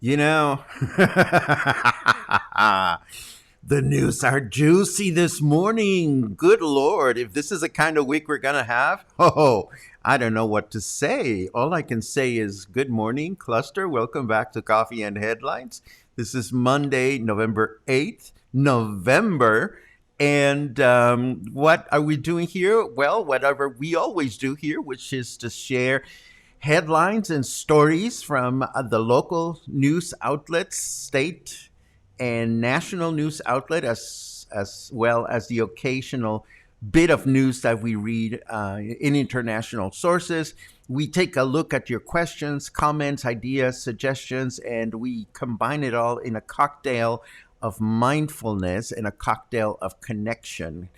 You know, the news are juicy this morning. Good Lord, if this is the kind of week we're going to have, I don't know what to say. All I can say is good morning, Cluster. Welcome back to Coffee and Headlines. This is Monday, November 8th, November. And what are we doing here? Well, whatever we always do here, which is to share headlines and stories from the local news outlets, state and national news outlet, as well as the occasional bit of news that we read in international sources. We take a look at your questions, comments, ideas, suggestions, and we combine it all in a cocktail of mindfulness and a cocktail of connection,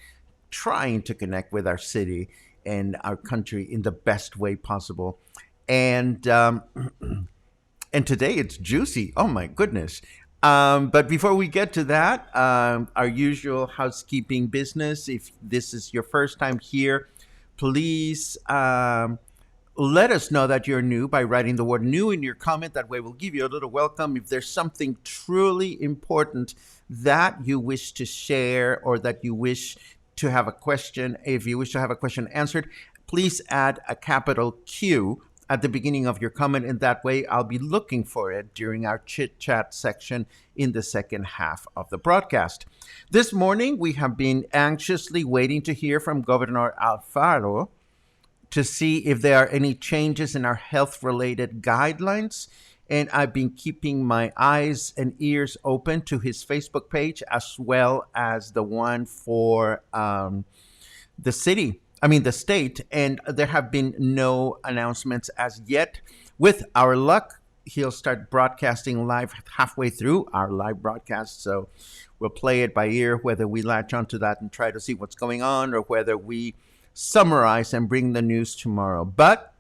trying to connect with our city and our country in the best way possible. And today it's juicy. Oh my goodness. But before we get to that, our usual housekeeping business. If this is your first time here, please let us know that you're new by writing the word new in your comment. That way we'll give you a little welcome. If there's something truly important that you wish to share or that you wish to have a question, if you wish to have a question answered, please add a capital Q at the beginning of your comment, and that way I'll be looking for it during our chit-chat section in the second half of the broadcast. This morning, we have been anxiously waiting to hear from Governor Alfaro to see if there are any changes in our health-related guidelines, and I've been keeping my eyes and ears open to his Facebook page as well as the one for the state, and there have been no announcements as yet. With our luck, he'll start broadcasting live halfway through our live broadcast, so we'll play it by ear, whether we latch onto that and try to see what's going on or whether we summarize and bring the news tomorrow. But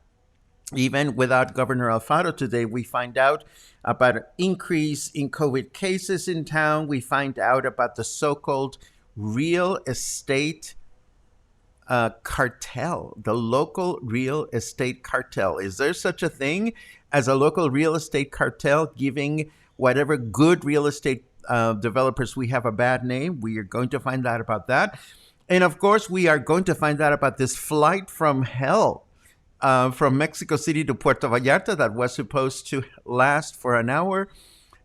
even without Governor Alfaro today, we find out about an increase in COVID cases in town. We find out about the so-called real estate cartel, the local real estate cartel. Is there such a thing as a local real estate cartel giving whatever good real estate developers we have a bad name? We are going to find out about that. And of course, we are going to find out about this flight from hell from Mexico City to Puerto Vallarta that was supposed to last for an hour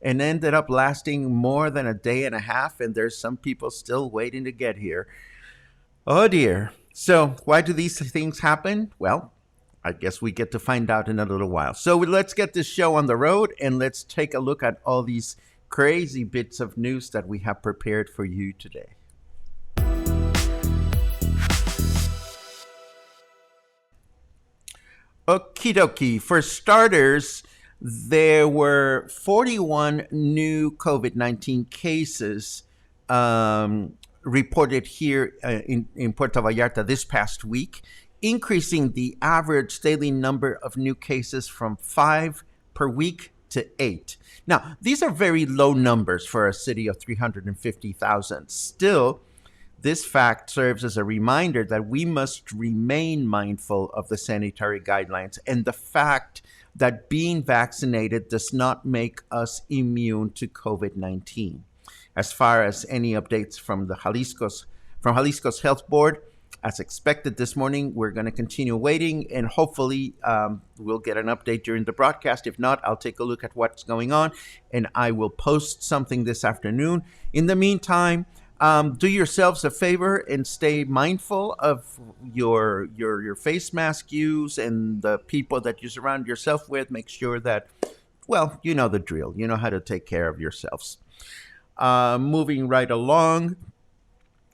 and ended up lasting more than a day and a half. And there's some people still waiting to get here. Oh dear. So why do these things happen? Well, I guess we get to find out in a little while. So let's get this show on the road and let's take a look at all these crazy bits of news that we have prepared for you today. Okie dokie. For starters, there were 41 new COVID-19 cases reported here in Puerto Vallarta this past week, increasing the average daily number of new cases from 5 per week to 8. Now, these are very low numbers for a city of 350,000. Still, this fact serves as a reminder that we must remain mindful of the sanitary guidelines and the fact that being vaccinated does not make us immune to COVID-19. As far as any updates from Jalisco's Health Board, as expected this morning, we're going to continue waiting, and hopefully we'll get an update during the broadcast. If not, I'll take a look at what's going on, and I will post something this afternoon. In the meantime, do yourselves a favor and stay mindful of your face mask use and the people that you surround yourself with. Make sure that, well, you know the drill. You know how to take care of yourselves. Moving right along,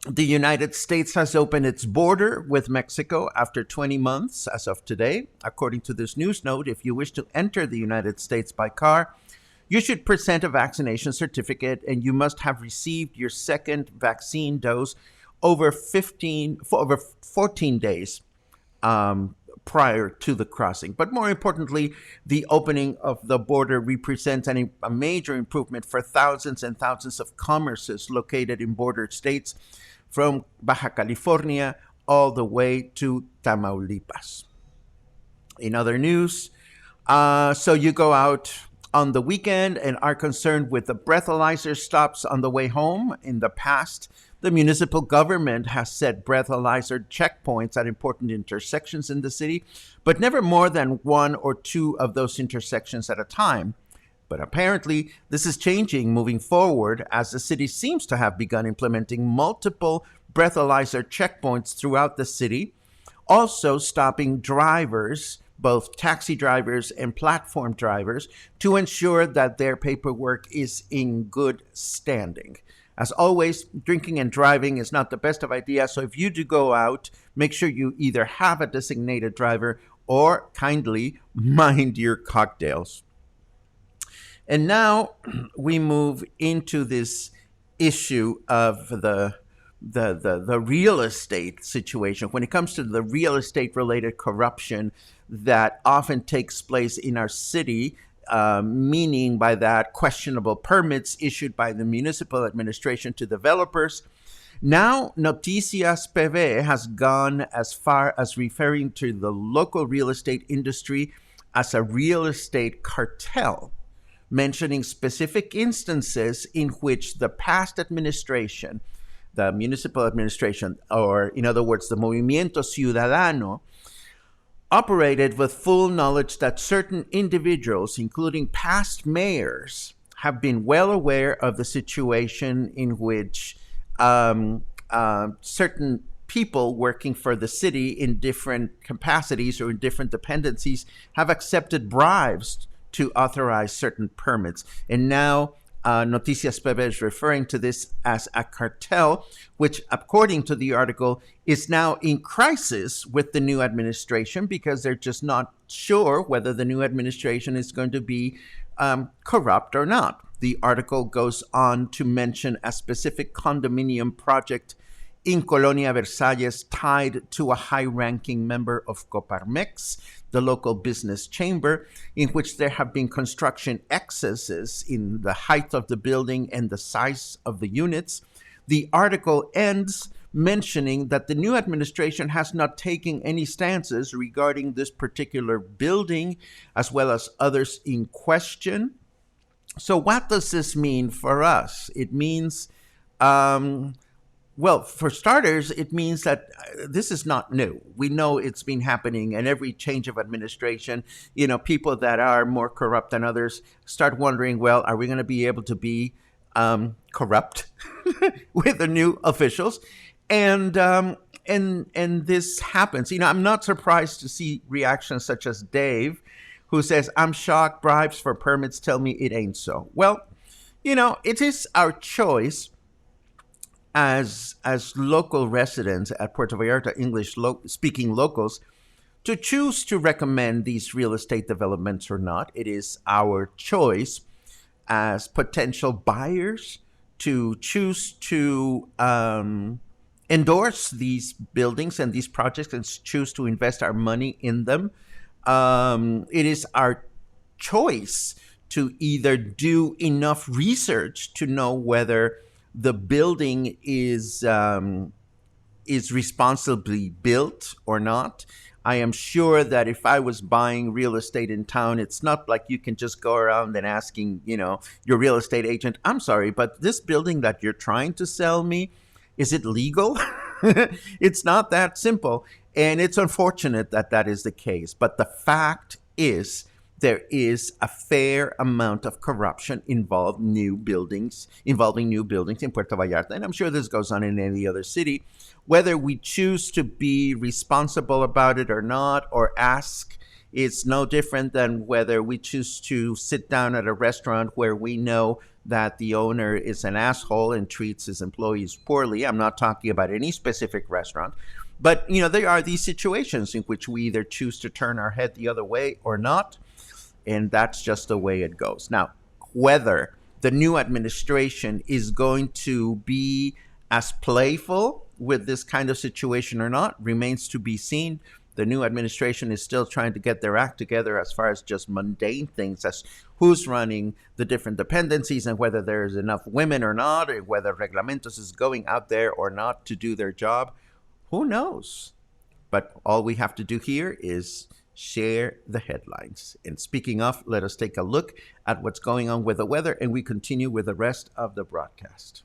the United States has opened its border with Mexico after 20 months as of today. According to this news note, if you wish to enter the United States by car, you should present a vaccination certificate, and you must have received your second vaccine dose over 14 days prior to the crossing. But more importantly, the opening of the border represents a major improvement for thousands and thousands of commerces located in border states from Baja California all the way to Tamaulipas. In other news, so you go out on the weekend and are concerned with the breathalyzer stops on the way home. In the past, the municipal government has set breathalyzer checkpoints at important intersections in the city, but never more than 1 or 2 of those intersections at a time. But apparently, this is changing moving forward, as the city seems to have begun implementing multiple breathalyzer checkpoints throughout the city, also stopping drivers, both taxi drivers and platform drivers, to ensure that their paperwork is in good standing. As always, drinking and driving is not the best of ideas, so if you do go out, make sure you either have a designated driver or kindly mind your cocktails. And now we move into this issue of the real estate situation. When it comes to the real estate related corruption that often takes place in our city, meaning by that questionable permits issued by the municipal administration to developers. Now, Noticias PV has gone as far as referring to the local real estate industry as a real estate cartel, mentioning specific instances in which the past administration, the municipal administration, or in other words, the Movimiento Ciudadano, operated with full knowledge that certain individuals, including past mayors, have been well aware of the situation in which certain people working for the city in different capacities or in different dependencies have accepted bribes to authorize certain permits. And now Noticias PV is referring to this as a cartel, which, according to the article, is now in crisis with the new administration because they're just not sure whether the new administration is going to be corrupt or not. The article goes on to mention a specific condominium project in Colonia Versalles tied to a high-ranking member of Coparmex, the local business chamber, in which there have been construction excesses in the height of the building and the size of the units. The article ends mentioning that the new administration has not taken any stances regarding this particular building, as well as others in question. So what does this mean for us? It means, well, for starters, it means that this is not new. We know it's been happening, and every change of administration, people that are more corrupt than others start wondering, well, are we going to be able to be corrupt with the new officials? And this happens. I'm not surprised to see reactions such as Dave, who says, "I'm shocked. Bribes for permits tell me it ain't so." Well, it is our choice as local residents at Puerto Vallarta, English-speaking locals, to choose to recommend these real estate developments or not. It is our choice as potential buyers to choose to endorse these buildings and these projects and choose to invest our money in them. It is our choice to either do enough research to know whether the building is responsibly built or not. I am sure that if I was buying real estate in town, it's not like you can just go around and asking, your real estate agent, I'm sorry, but this building that you're trying to sell me, is it legal? It's not that simple. And it's unfortunate that that is the case. But the fact is, there is a fair amount of corruption involving new buildings in Puerto Vallarta. And I'm sure this goes on in any other city. Whether we choose to be responsible about it or not, or ask, it's no different than whether we choose to sit down at a restaurant where we know that the owner is an asshole and treats his employees poorly. I'm not talking about any specific restaurant. But, there are these situations in which we either choose to turn our head the other way or not. And that's just the way it goes. Now, whether the new administration is going to be as playful with this kind of situation or not remains to be seen. The new administration is still trying to get their act together as far as just mundane things, as who's running the different dependencies and whether there's enough women or not, or whether Reglamentos is going out there or not to do their job. Who knows? But all we have to do here is share the headlines. And speaking of, let us take a look at what's going on with the weather, and we continue with the rest of the broadcast.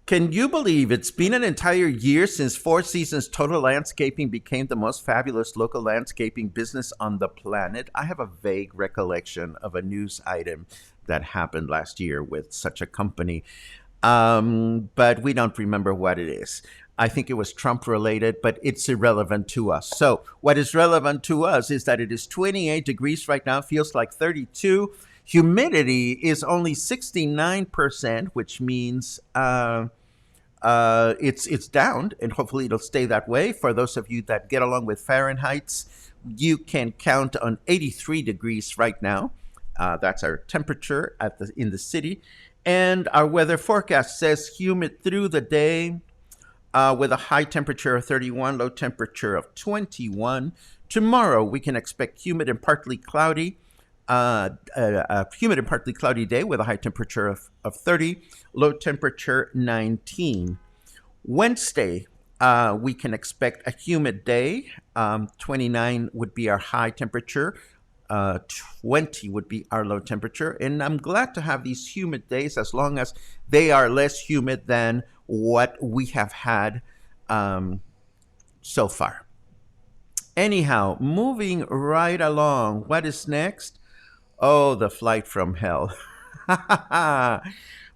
Can you believe it's been an entire year since Four Seasons Total Landscaping became the most fabulous local landscaping business on the planet? I have a vague recollection of a news item that happened last year with such a company, but we don't remember what it is. I think it was Trump related, but it's irrelevant to us. So what is relevant to us is that it is 28 degrees right now, feels like 32. Humidity is only 69%, which means it's down, and hopefully it'll stay that way. For those of you that get along with Fahrenheits, you can count on 83 degrees right now. That's our temperature in the city. And our weather forecast says humid through the day, with a high temperature of 31, low temperature of 21. Tomorrow, we can expect humid and partly cloudy. A humid and partly cloudy day with a high temperature of 30, low temperature 19. Wednesday, we can expect a humid day. 29 would be our high temperature. 20 would be our low temperature. And I'm glad to have these humid days as long as they are less humid than what we have had so far. Anyhow, moving right along, what is next? Oh, the flight from hell.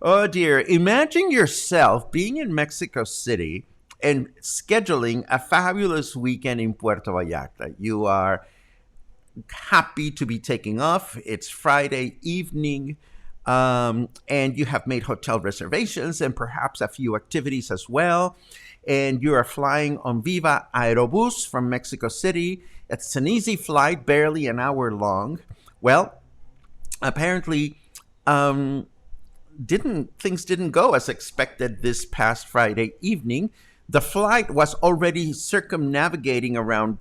Oh dear, imagine yourself being in Mexico City and scheduling a fabulous weekend in Puerto Vallarta. You are happy to be taking off. It's Friday evening, and you have made hotel reservations and perhaps a few activities as well. And you are flying on Viva Aerobus from Mexico City. It's an easy flight, barely an hour long. Well, apparently, things didn't go as expected this past Friday evening. The flight was already circumnavigating around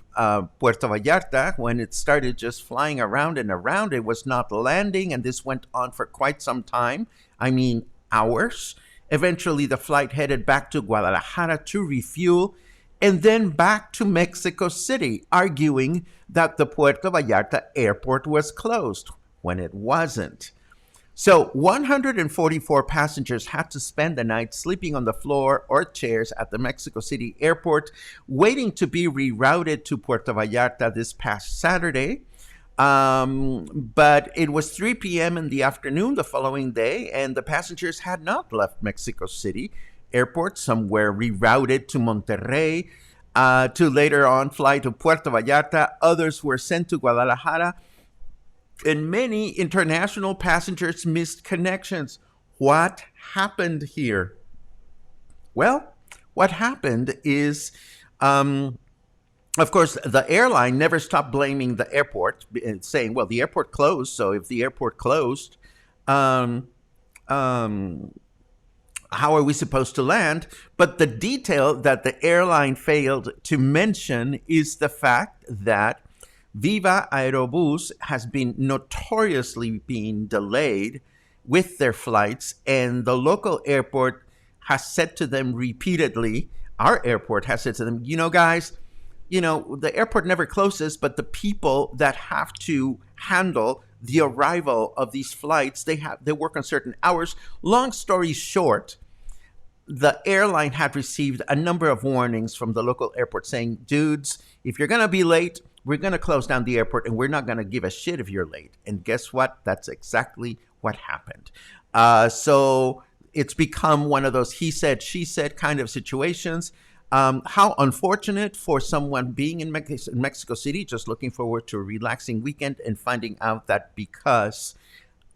Puerto Vallarta when it started just flying around and around. It was not landing, and this went on for quite some time. I mean, hours. Eventually, the flight headed back to Guadalajara to refuel, and then back to Mexico City, arguing that the Puerto Vallarta airport was closed when it wasn't. So 144 passengers had to spend the night sleeping on the floor or chairs at the Mexico City airport, waiting to be rerouted to Puerto Vallarta this past Saturday. But it was 3 p.m. in the afternoon the following day, and the passengers had not left Mexico City airport. Some were rerouted to Monterrey to later on fly to Puerto Vallarta. Others were sent to Guadalajara. And many international passengers missed connections. What happened here? Well, what happened is, of course, the airline never stopped blaming the airport, saying, well, the airport closed, so if the airport closed, How are we supposed to land? But the detail that the airline failed to mention is the fact that Viva Aerobus has been notoriously being delayed with their flights, and the local airport has said to them repeatedly, our airport has said to them, guys, the airport never closes, but the people that have to handle the arrival of these flights, they work on certain hours. Long story short, the airline had received a number of warnings from the local airport saying, dudes, if you're going to be late, we're going to close down the airport and we're not going to give a shit if you're late. And guess what? That's exactly what happened. So it's become one of those he said, she said kind of situations. How unfortunate for someone being in Mexico City, just looking forward to a relaxing weekend and finding out that because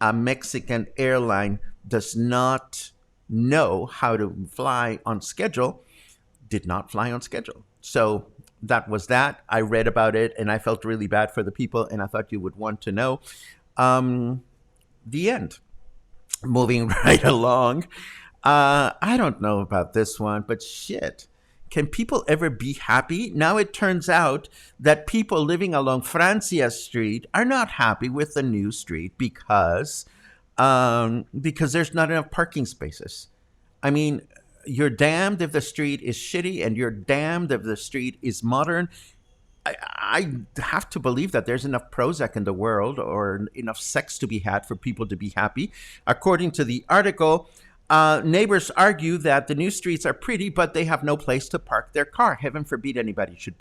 a Mexican airline does not know how to fly on schedule, did not fly on schedule. So that was that. I read about it and I felt really bad for the people, and I thought you would want to know. The end. Moving right along. I don't know about this one, but shit. Can people ever be happy? Now it turns out that people living along Francia Street are not happy with the new street because there's not enough parking spaces. I mean, you're damned if the street is shitty, and you're damned if the street is modern. I have to believe that there's enough Prozac in the world or enough sex to be had for people to be happy. According to the article, neighbors argue that the new streets are pretty, but they have no place to park their car. Heaven forbid anybody should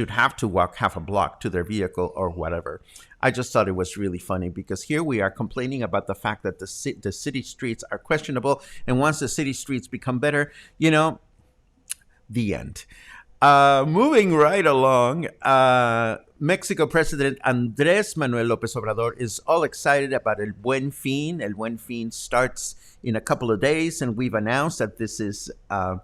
have to walk half a block to their vehicle or whatever. I just thought it was really funny because here we are complaining about the fact that the city streets are questionable, and once the city streets become better, the end. Moving right along, Mexico President Andrés Manuel López Obrador is all excited about El Buen Fin. El Buen Fin starts in a couple of days, and we've announced that this is a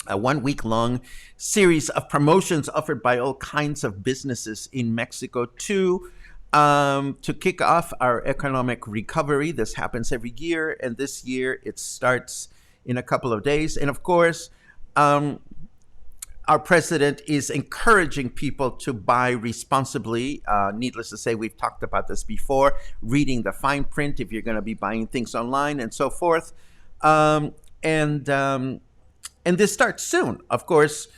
1 week long series of promotions offered by all kinds of businesses in Mexico to kick off our economic recovery. This happens every year, and this year it starts in a couple of days. And of course, our president is encouraging people to buy responsibly. Needless to say, we've talked about this before, reading the fine print if you're going to be buying things online and so forth. And this starts soon. Of course,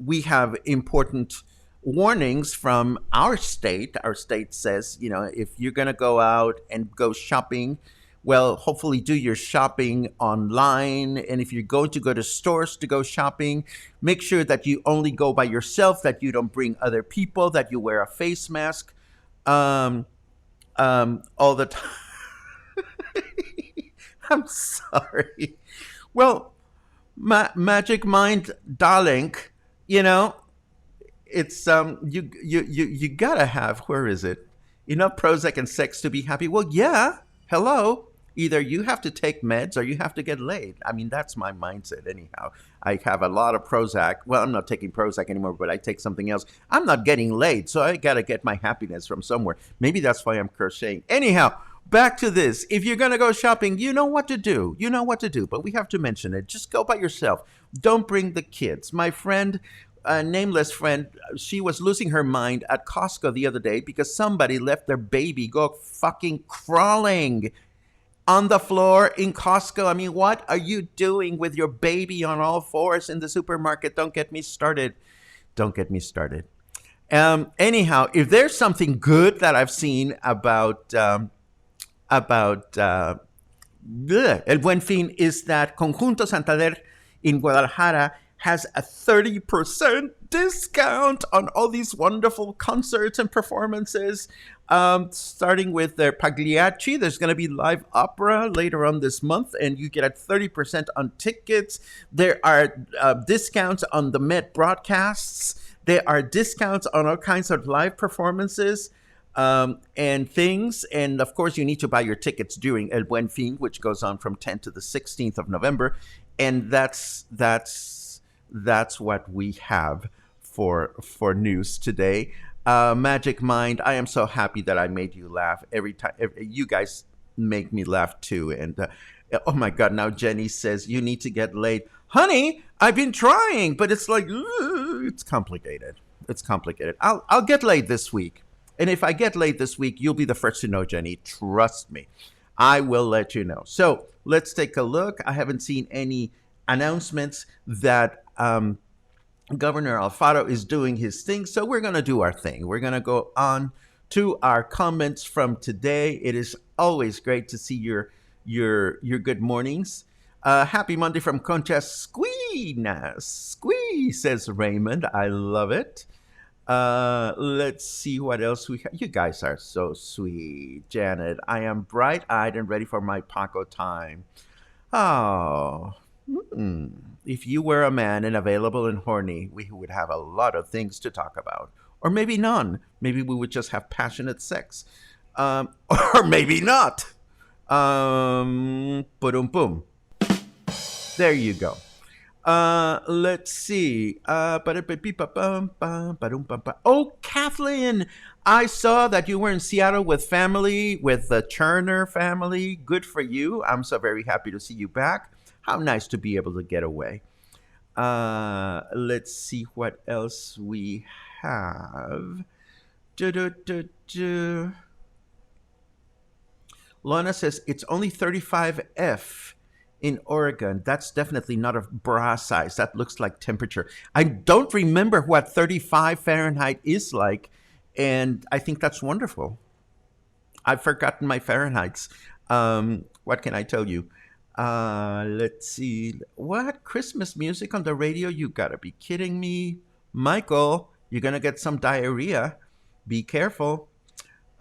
we have important warnings from our state. Our state says, if you're going to go out and go shopping, well, hopefully do your shopping online. And if you're going to go to stores to go shopping, make sure that you only go by yourself, that you don't bring other people, that you wear a face mask all the time. I'm sorry. Well, Magic Mind, darling, it's you gotta have, where is it? Enough Prozac and sex to be happy. Well, yeah. Hello. Either you have to take meds or you have to get laid. I mean, that's my mindset anyhow. I have a lot of Prozac. Well, I'm not taking Prozac anymore, but I take something else. I'm not getting laid, so I got to get my happiness from somewhere. Maybe that's why I'm crocheting. Anyhow, back to this. If you're going to go shopping, you know what to do. You know what to do, but we have to mention it. Just go by yourself. Don't bring the kids. My friend, a nameless friend, she was losing her mind at Costco the other day because somebody left their baby go fucking crawling on the floor in Costco. I mean, what are you doing with your baby on all fours in the supermarket? Don't get me started. Don't get me started. Anyhow, if there's something good that I've seen about El Buen Fin, is that Conjunto Santander in Guadalajara has a 30% discount on all these wonderful concerts and performances. Starting with their Pagliacci, there's going to be live opera later on this month, and you get a 30% on tickets. There are discounts on the Met broadcasts. There are discounts on all kinds of live performances and things. And of course, you need to buy your tickets during El Buen Fin, which goes on from 10th to the 16th of November. And that's what we have for news today. Magic Mind, I am so happy that I made you laugh every time. You guys make me laugh too, and Oh my God! Now Jenny says you need to get laid, honey. I've been trying, but it's like it's complicated. It's complicated. I'll get laid this week, and if I get laid this week, you'll be the first to know, Jenny. Trust me, I will let you know. So let's take a look. I haven't seen any announcements that Governor Alfaro is doing his thing, so we're going to do our thing. We're going to go on to our comments from today. It is always great to see your good mornings. Happy Monday from Concha Squee, says Raymond. I love it. Let's see what else we have. You guys are so sweet. Janet, I am bright-eyed and ready for my Paco time. Oh, if you were a man and available and horny, we would have a lot of things to talk about. Or maybe none. Maybe we would just have passionate sex. Or maybe not. Boom. There you go. Let's see. Oh, Kathleen, I saw that you were in Seattle with family, with the Turner family. Good for you. I'm so very happy to see you back. How nice to be able to get away. Let's see what else we have. Lana says it's only 35F in Oregon. That's definitely not a bra size. That looks like temperature. I don't remember what 35 Fahrenheit is like, and I think that's wonderful. I've forgotten my Fahrenheits. What can I tell you? Let's see. What? Christmas music on the radio? You gotta be kidding me. Michael, you're gonna get some diarrhea. Be careful.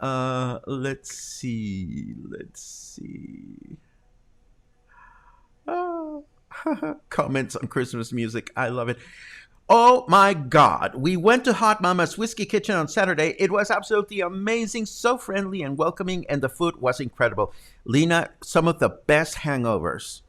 Let's see. Oh. Comments on Christmas music. I love it. Oh my God. We went to Hot Mama's Whiskey Kitchen on Saturday. It was absolutely amazing, so friendly and welcoming, and the food was incredible. Lena, some of the best hangovers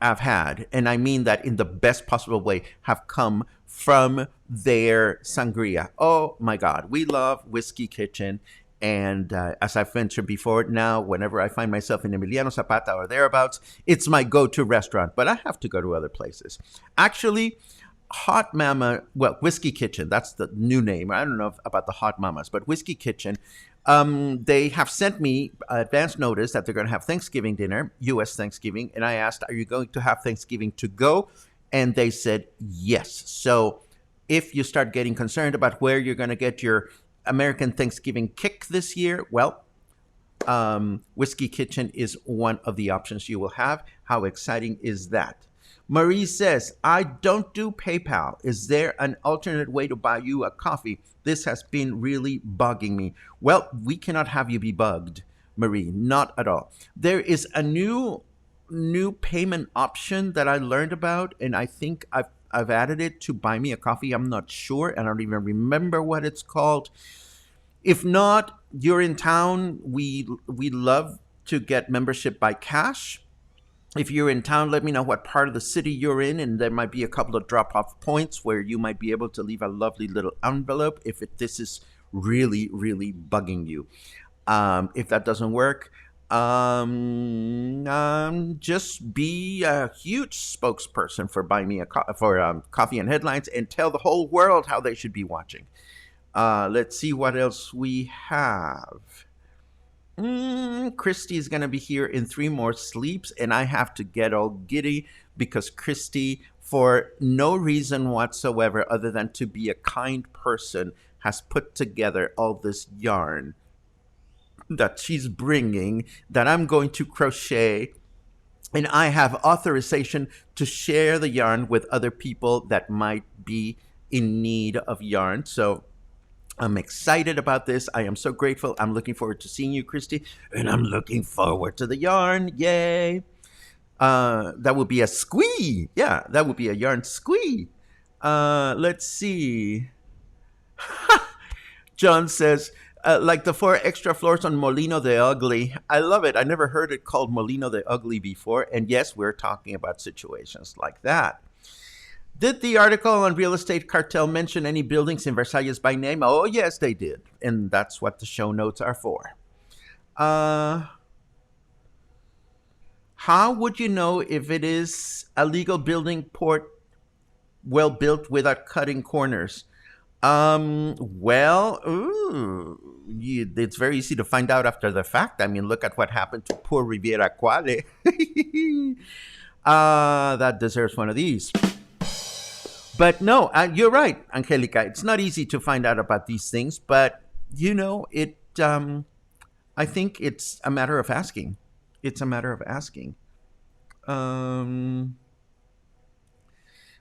I've had, and I mean that in the best possible way, have come from their sangria. Oh my God. We love Whiskey Kitchen. And as I've mentioned before, now whenever I find myself in Emiliano Zapata or thereabouts, it's my go-to restaurant. But I have to go to other places. Actually, Hot Mama, well, Whiskey Kitchen, that's the new name. I don't know about the Hot Mamas, but Whiskey Kitchen, they have sent me advance notice that they're going to have Thanksgiving dinner, U.S. Thanksgiving. And I asked, are you going to have Thanksgiving to go? And they said yes. So if you start getting concerned about where you're going to get your American Thanksgiving kick this year, well, Whiskey Kitchen is one of the options you will have. How exciting is that? Marie says, I don't do PayPal. Is there an alternate way to buy you a coffee? This has been really bugging me. Well, we cannot have you be bugged, Marie. Not at all. There is a new payment option that I learned about, and I think I've added it to buy me a coffee. I'm not sure. I don't even remember what it's called. If not, you're in town. We love to get membership by cash. If you're in town, let me know what part of the city you're in, and there might be a couple of drop-off points where you might be able to leave a lovely little envelope if this is really, really bugging you. If that doesn't work, just be a huge spokesperson for Buy Me a Coffee and Headlines, and tell the whole world how they should be watching. Let's see what else we have. Christy is going to be here in 3 more sleeps, and I have to get all giddy because Christy, for no reason whatsoever other than to be a kind person, has put together all this yarn that she's bringing that I'm going to crochet, and I have authorization to share the yarn with other people that might be in need of yarn. So I'm excited about this. I am so grateful. I'm looking forward to seeing you, Christy, and I'm looking forward to the yarn. Yay. That would be a squee. Yeah, that would be a yarn squee. Let's see. John says, like the 4 extra floors on Molino the Ugly. I love it. I never heard it called Molino the Ugly before. And yes, we're talking about situations like that. Did the article on real estate cartel mention any buildings in Versailles by name? Oh, yes, they did. And that's what the show notes are for. How would you know if it is a legal building port well built without cutting corners? Well, it's very easy to find out after the fact. I mean, look at what happened to poor Riviera Quale. That deserves one of these. But no, you're right, Angelica. It's not easy to find out about these things, but it. I think it's a matter of asking. It's a matter of asking. Um,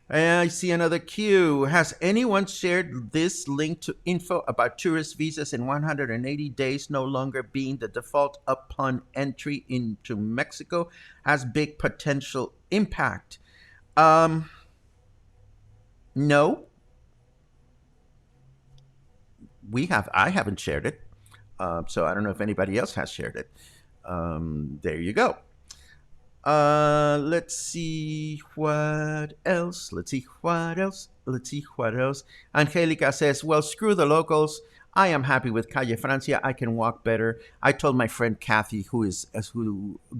I see another queue. Has anyone shared this link to info about tourist visas in 180 days no longer being the default upon entry into Mexico? Has big potential impact. Um, no, we have. I haven't shared it, so I don't know if anybody else has shared it. There you go. Let's see what else. Let's see what else. Let's see what else. Angelica says, "Well, screw the locals. I am happy with Calle Francia. I can walk better." I told my friend Kathy, who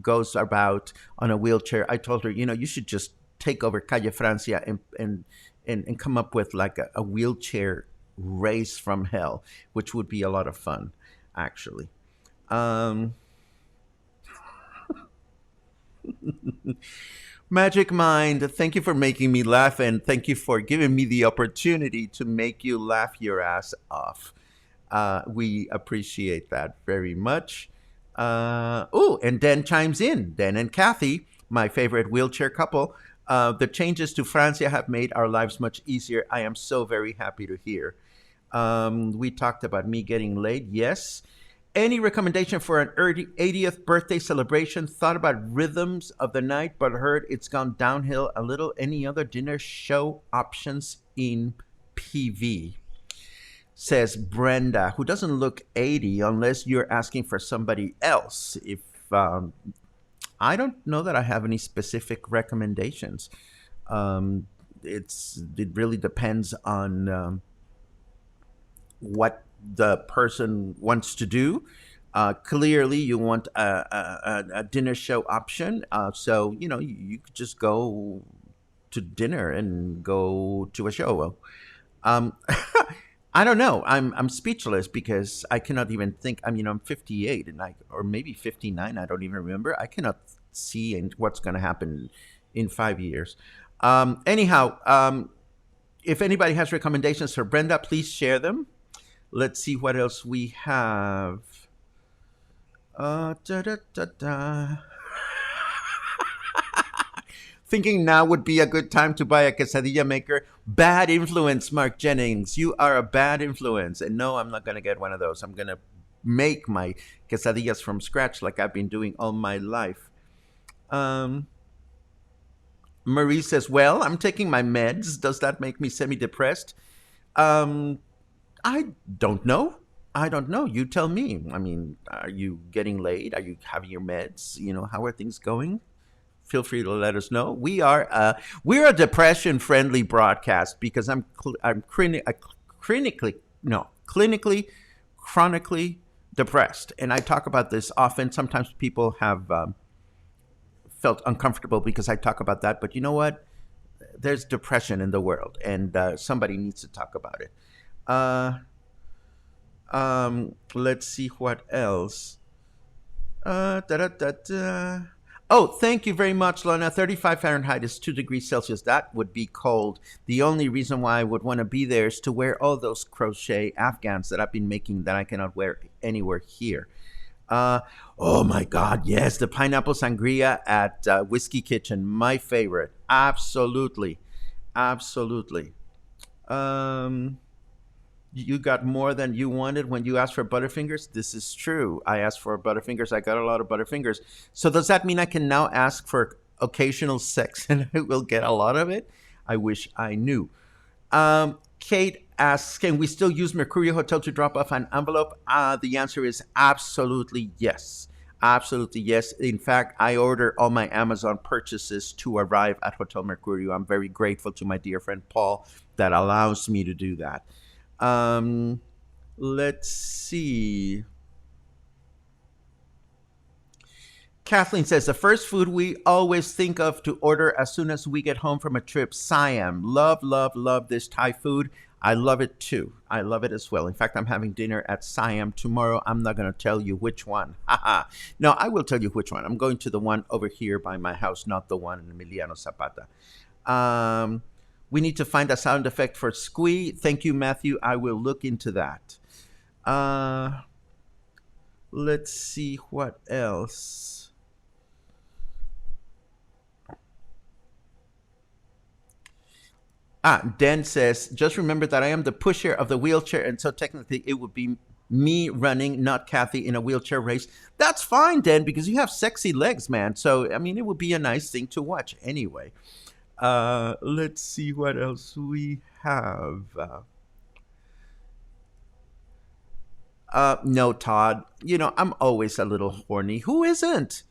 goes about on a wheelchair. I told her, you should just take over Calle Francia and come up with like a wheelchair race from hell, which would be a lot of fun, actually. Um, Magic Mind, thank you for making me laugh and thank you for giving me the opportunity to make you laugh your ass off. We appreciate that very much. And Den chimes in. Den and Kathy, my favorite wheelchair couple. The changes to Francia have made our lives much easier. I am so very happy to hear. We talked about me getting laid. Yes. Any recommendation for an 80th birthday celebration? Thought about rhythms of the night, but heard it's gone downhill a little. Any other dinner show options in PV? Says Brenda, who doesn't look 80 unless you're asking for somebody else. If I don't know that I have any specific recommendations. It really depends on what the person wants to do. Clearly, you want a dinner show option. So, you could just go to dinner and go to a show. Um, I don't know. I'm speechless because I cannot even think. I mean, I'm 58 or maybe 59. I don't even remember. I cannot see what's going to happen in 5 years. Anyhow, if anybody has recommendations for Brenda, please share them. Let's see what else we have. Da, da, da, da. Thinking now would be a good time to buy a quesadilla maker. Bad influence, Mark Jennings. You are a bad influence. And no, I'm not going to get one of those. I'm going to make my quesadillas from scratch like I've been doing all my life. Marie says, well, I'm taking my meds. Does that make me semi-depressed? I don't know. I don't know. You tell me. I mean, are you getting laid? Are you having your meds? How are things going? Feel free to let us know. We're a depression friendly broadcast because I'm clinically chronically depressed, and I talk about this often. Sometimes people have felt uncomfortable because I talk about that, but you know what? There's depression in the world, and somebody needs to talk about it. Let's see what else. Da, da, da, da. Oh, thank you very much, Lana. 35 Fahrenheit is 2 degrees Celsius. That would be cold. The only reason why I would want to be there is to wear all those crochet Afghans that I've been making that I cannot wear anywhere here. Oh my God, yes, the pineapple sangria at Whiskey Kitchen, my favorite. Absolutely, absolutely. You got more than you wanted when you asked for Butterfingers. This is true. I asked for Butterfingers. I got a lot of Butterfingers. So does that mean I can now ask for occasional sex and I will get a lot of it? I wish I knew. Kate asks, can we still use Mercurio Hotel to drop off an envelope? The answer is absolutely yes. Absolutely yes. In fact, I order all my Amazon purchases to arrive at Hotel Mercurio. I'm very grateful to my dear friend Paul that allows me to do that. Let's see. Kathleen says the first food we always think of to order as soon as we get home from a trip, Siam. Love, love, love this Thai food. I love it too. I love it as well. In fact, I'm having dinner at Siam tomorrow. I'm not going to tell you which one. Haha. No, I will tell you which one. I'm going to the one over here by my house, not the one in Emiliano Zapata. Um, we need to find a sound effect for squee. Thank you, Matthew. I will look into that. Uh, let's see what else. Den says, just remember that I am the pusher of the wheelchair, and so technically it would be me running, not Kathy, in a wheelchair race. That's fine, Den, because you have sexy legs, man. So, I mean, it would be a nice thing to watch anyway. Let's see what else we have. No, Todd. You know, I'm always a little horny. Who isn't?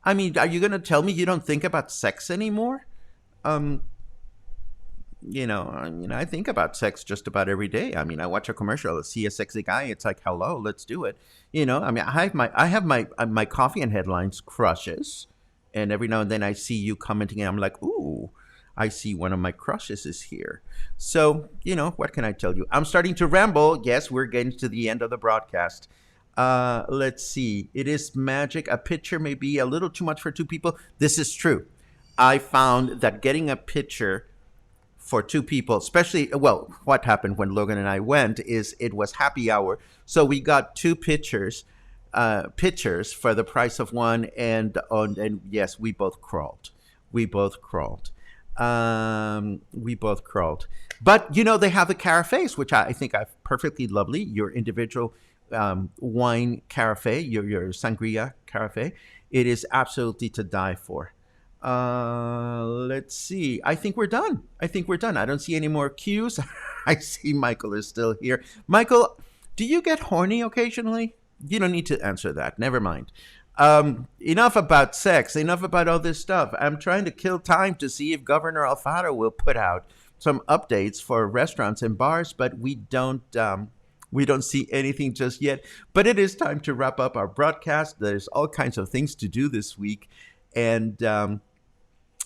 I mean, are you going to tell me you don't think about sex anymore? Um, I think about sex just about every day. I mean, I watch a commercial, I see a sexy guy, it's like, hello, let's do it. I mean, I have my coffee and headlines crushes, and every now and then I see you commenting, and I'm like, ooh, I see one of my crushes is here. So, what can I tell you? I'm starting to ramble. Yes, we're getting to the end of the broadcast. Let's see. It is magic. A picture may be a little too much for two people. This is true. I found that getting a picture for two people, especially, well, what happened when Logan and I went is it was happy hour. So we got two pictures for the price of one. And yes, we both crawled. We both crawled. We both crawled. But, they have the carafes, which I think are perfectly lovely. Your individual wine carafe, your sangria carafe. It is absolutely to die for. Let's see. I think we're done. I don't see any more cues. I see Michael is still here. Michael, do you get horny occasionally? You don't need to answer that. Never mind. Enough about sex. Enough about all this stuff. I'm trying to kill time to see if Governor Alfaro will put out some updates for restaurants and bars, but we don't see anything just yet. But it is time to wrap up our broadcast. There's all kinds of things to do this week, and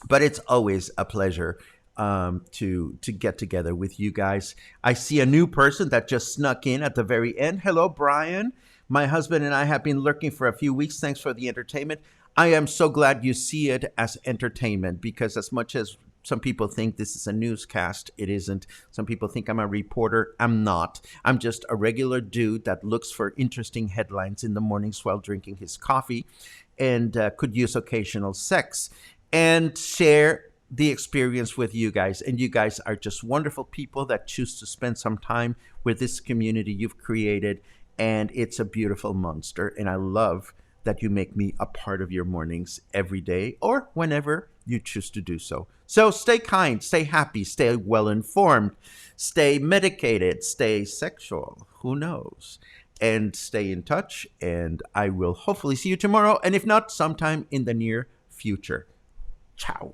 but it's always a pleasure to get together with you guys. I see a new person that just snuck in at the very end. Hello, Brian. My husband and I have been lurking for a few weeks. Thanks for the entertainment. I am so glad you see it as entertainment, because as much as some people think this is a newscast, it isn't. Some people think I'm a reporter. I'm not. I'm just a regular dude that looks for interesting headlines in the mornings while drinking his coffee, and could use occasional sex and share the experience with you guys. And you guys are just wonderful people that choose to spend some time with this community you've created. And it's a beautiful monster. And I love that you make me a part of your mornings every day, or whenever you choose to do so. So stay kind, stay happy, stay well informed, stay medicated, stay sexual. Who knows? And stay in touch. And I will hopefully see you tomorrow. And if not, sometime in the near future. Ciao.